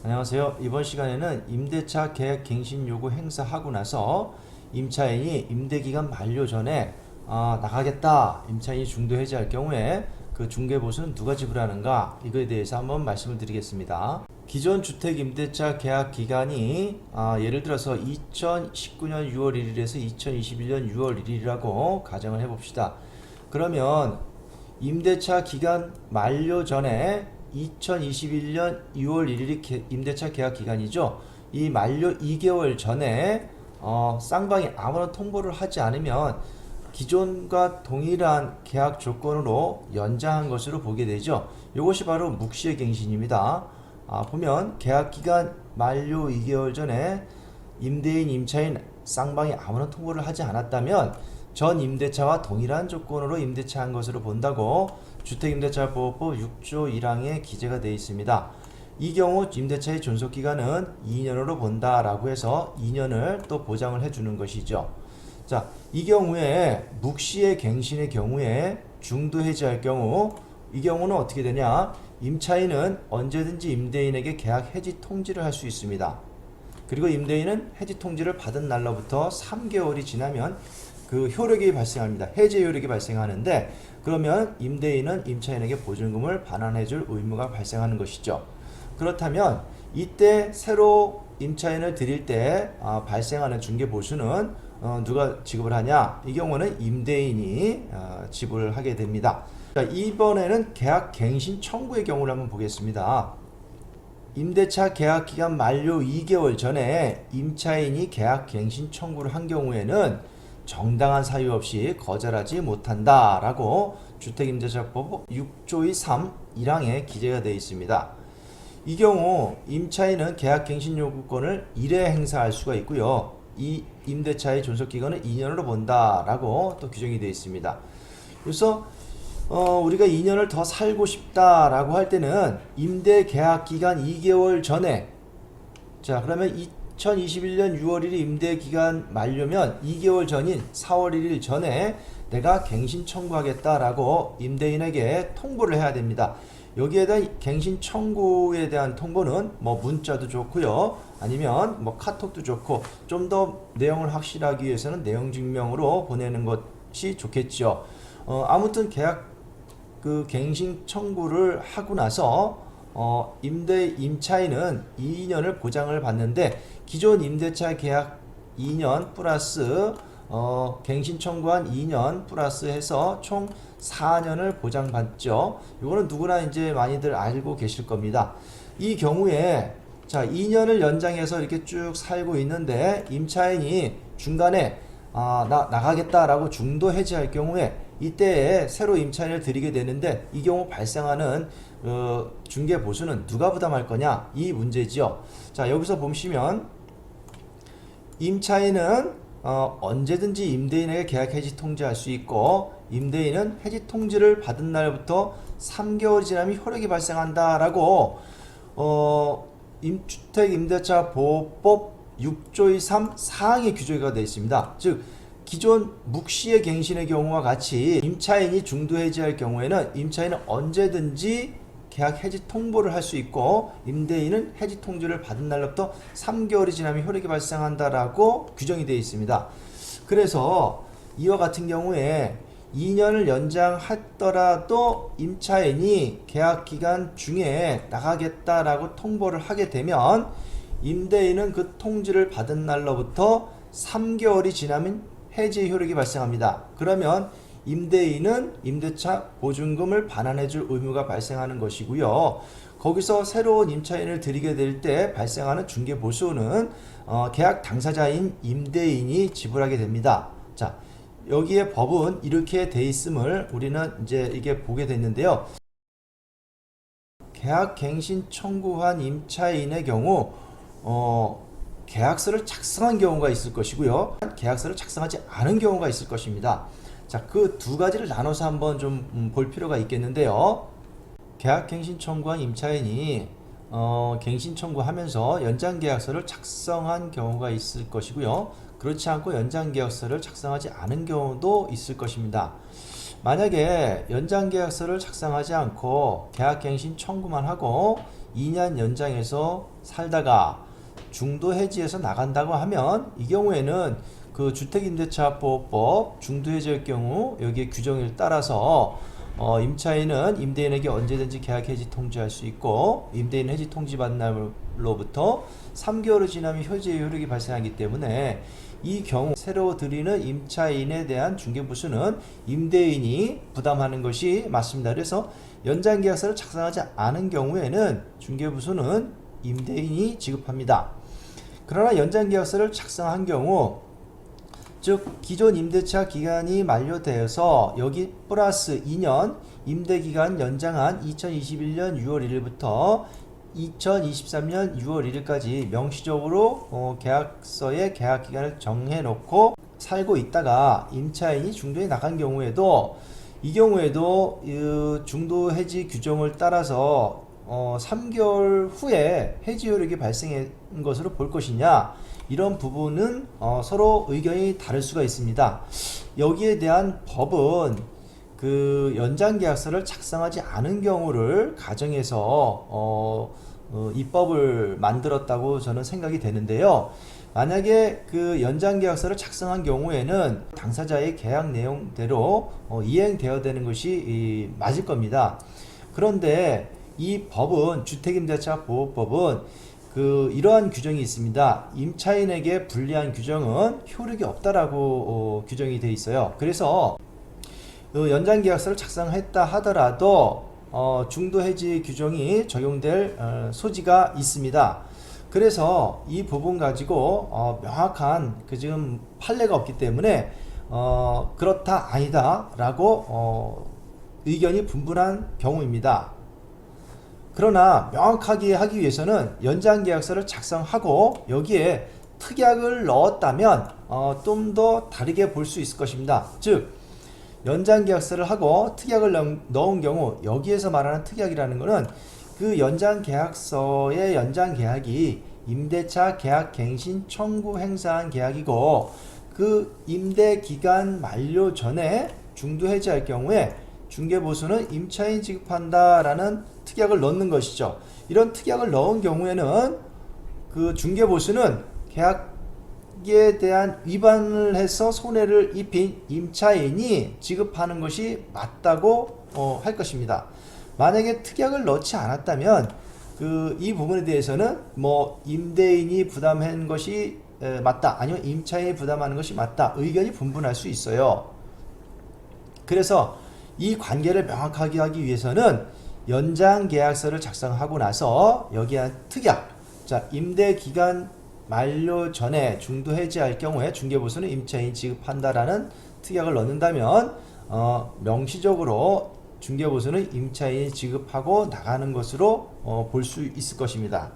안녕하세요. 이번 시간에는 임대차 계약 갱신 요구 행사하고 나서 임차인이 임대기간 만료 전에 나가겠다, 임차인이 중도 해지할 경우에 그 중개보수는 누가 지불하는가, 이거에 대해서 한번 말씀을 드리겠습니다. 기존 주택 임대차 계약 기간이 예를 들어서 2019년 6월 1일에서 2021년 6월 1일이라고 가정을 해봅시다. 그러면 임대차 기간 만료 전에 2021년 6월 1일이 임대차 계약 기간이죠. 이 만료 2개월 전에 쌍방이 아무런 통보를 하지 않으면 기존과 동일한 계약 조건으로 연장한 것으로 보게 되죠. 이것이 바로 묵시의 갱신입니다. 보면 계약 기간 만료 2개월 전에 임대인, 임차인, 쌍방이 아무런 통보를 하지 않았다면 전 임대차와 동일한 조건으로 임대차한 것으로 본다고 주택임대차보호법 6조 1항에 기재가 되어 있습니다. 이 경우 임대차의 존속기간은 2년으로 본다라고 해서 2년을 또 보장을 해주는 것이죠. 자, 이 경우에 묵시의 갱신의 경우에 중도 해지할 경우, 이 경우는 어떻게 되냐? 임차인은 언제든지 임대인에게 계약 해지 통지를 할 수 있습니다. 그리고 임대인은 해지 통지를 받은 날로부터 3개월이 지나면 그 효력이 발생합니다. 해제 효력이 발생하는데, 그러면 임대인은 임차인에게 보증금을 반환해줄 의무가 발생하는 것이죠. 그렇다면 이때 새로 임차인을 드릴 때 발생하는 중개보수는 누가 지급을 하냐? 이 경우는 임대인이 지불을 하게 됩니다. 자, 이번에는 계약 갱신 청구의 경우를 한번 보겠습니다. 임대차 계약 기간 만료 2개월 전에 임차인이 계약 갱신 청구를 한 경우에는 정당한 사유 없이 거절하지 못한다라고 주택임대차법 6조의 3, 1항에 기재가 되어 있습니다. 이 경우 임차인은 계약 갱신 요구권을 1회 행사할 수가 있고요. 이 임대차의 존속기간은 2년으로 본다라고 또 규정이 되어 있습니다. 그래서 우리가 2년을 더 살고 싶다라고 할 때는 임대 계약 기간 2개월 전에, 자, 그러면 2021년 6월 1일 임대 기간 만료면 2개월 전인 4월 1일 전에 내가 갱신 청구하겠다라고 임대인에게 통보를 해야 됩니다. 여기에 대한 갱신 청구에 대한 통보는 뭐 문자도 좋고요, 아니면 뭐 카톡도 좋고, 좀 더 내용을 확실하기 위해서는 내용 증명으로 보내는 것이 좋겠죠. 아무튼 계약 그 갱신 청구를 하고 나서 임차인은 2년을 보장을 받는데, 기존 임대차 계약 2년 플러스 갱신 청구한 2년 플러스 해서 총 4년을 보장받죠. 이거는 누구나 이제 많이들 알고 계실 겁니다. 이 경우에 자, 2년을 연장해서 이렇게 쭉 살고 있는데 임차인이 중간에 나가겠다라고 중도 해지할 경우에 이때에 새로 임차인을 드리게 되는데, 이 경우 발생하는 중개 보수는 누가 부담할 거냐, 이 문제지요. 자, 여기서 보시면 임차인은 언제든지 임대인에게 계약 해지 통지할 수 있고, 임대인은 해지 통지를 받은 날부터 3개월이 지나면 효력이 발생한다라고 주택임대차보호법 6조의 3 사항의 규정이 되어 있습니다. 즉 기존 묵시의 갱신의 경우와 같이 임차인이 중도 해지할 경우에는 임차인은 언제든지 계약 해지 통보를 할 수 있고, 임대인은 해지 통지를 받은 날로부터 3개월이 지나면 효력이 발생한다라고 규정이 되어 있습니다. 그래서 이와 같은 경우에 2년을 연장하더라도 임차인이 계약 기간 중에 나가겠다라고 통보를 하게 되면 임대인은 그 통지를 받은 날로부터 3개월이 지나면 해지 효력이 발생합니다. 그러면 임대인은 임대차 보증금을 반환해줄 의무가 발생하는 것이고요. 거기서 새로운 임차인을 들이게 될 때 발생하는 중개보수는 계약 당사자인 임대인이 지불하게 됩니다. 자, 여기에 법은 이렇게 돼 있음을 우리는 이제 이게 보게 됐는데요. 계약 갱신 청구한 임차인의 경우 계약서를 작성한 경우가 있을 것이고요, 계약서를 작성하지 않은 경우가 있을 것입니다. 자, 그 두 가지를 나눠서 한번 좀 볼 필요가 있겠는데요. 계약 갱신 청구한 임차인이 갱신 청구하면서 연장 계약서를 작성한 경우가 있을 것이고요, 그렇지 않고 연장 계약서를 작성하지 않은 경우도 있을 것입니다. 만약에 연장 계약서를 작성하지 않고 계약 갱신 청구만 하고 2년 연장해서 살다가 중도 해지해서 나간다고 하면 이 경우에는 그 주택임대차보호법 중도 해지의 경우 여기에 규정을 따라서 임차인은 임대인에게 언제든지 계약 해지 통지할 수 있고 임대인 해지 통지받은 날로부터 3개월이 지나면 해지 효력이 발생하기 때문에 이 경우 새로 들이는 임차인에 대한 중개부수는 임대인이 부담하는 것이 맞습니다. 그래서 연장계약서를 작성하지 않은 경우에는 중개부수는 임대인이 지급합니다. 그러나 연장계약서를 작성한 경우 즉 기존 임대차 기간이 만료되어서 여기 플러스 2년 임대기간 연장한 2021년 6월 1일부터 2023년 6월 1일까지 명시적으로 계약서에 계약기간을 정해놓고 살고 있다가 임차인이 중도에 나간 경우에도 이 경우에도 중도 해지 규정을 따라서 3개월 후에 해지 효력이 발생한 것으로 볼 것이냐, 이런 부분은 서로 의견이 다를 수가 있습니다. 여기에 대한 법은 그 연장계약서를 작성하지 않은 경우를 가정해서 입법을 만들었다고 저는 생각이 되는데요. 만약에 그 연장계약서를 작성한 경우에는 당사자의 계약 내용대로 이행되어야 되는 것이 맞을 겁니다. 그런데 이 법은 주택임대차보호법은 이러한 규정이 있습니다. 임차인에게 불리한 규정은 효력이 없다라고 규정이 되어 있어요. 그래서 연장계약서를 작성했다 하더라도 중도 해지 규정이 적용될 소지가 있습니다. 그래서 이 부분 가지고 명확한 지금 판례가 없기 때문에 그렇다 아니다 라고 의견이 분분한 경우입니다. 그러나 명확하게 하기 위해서는 연장계약서를 작성하고 여기에 특약을 넣었다면 좀 더 다르게 볼 수 있을 것입니다. 즉 연장계약서를 하고 특약을 넣은 경우 여기에서 말하는 특약이라는 것은 그 연장계약서의 연장계약이 임대차 계약갱신 청구 행사한 계약이고 그 임대기간 만료 전에 중도 해지할 경우에 중개보수는 임차인 지급한다라는 특약을 넣는 것이죠. 이런 특약을 넣은 경우에는 그 중개보수는 계약에 대한 위반을 해서 손해를 입힌 임차인이 지급하는 것이 맞다고 할 것입니다. 만약에 특약을 넣지 않았다면 이 부분에 대해서는 임대인이 부담한 것이 맞다, 아니면 임차인이 부담하는 것이 맞다, 의견이 분분할 수 있어요. 그래서 이 관계를 명확하게 하기 위해서는 연장계약서를 작성하고 나서 여기에 특약, 자 임대기간 만료 전에 중도 해지할 경우에 중개보수는 임차인이 지급한다라는 특약을 넣는다면 명시적으로 중개보수는 임차인이 지급하고 나가는 것으로 볼 수 있을 것입니다.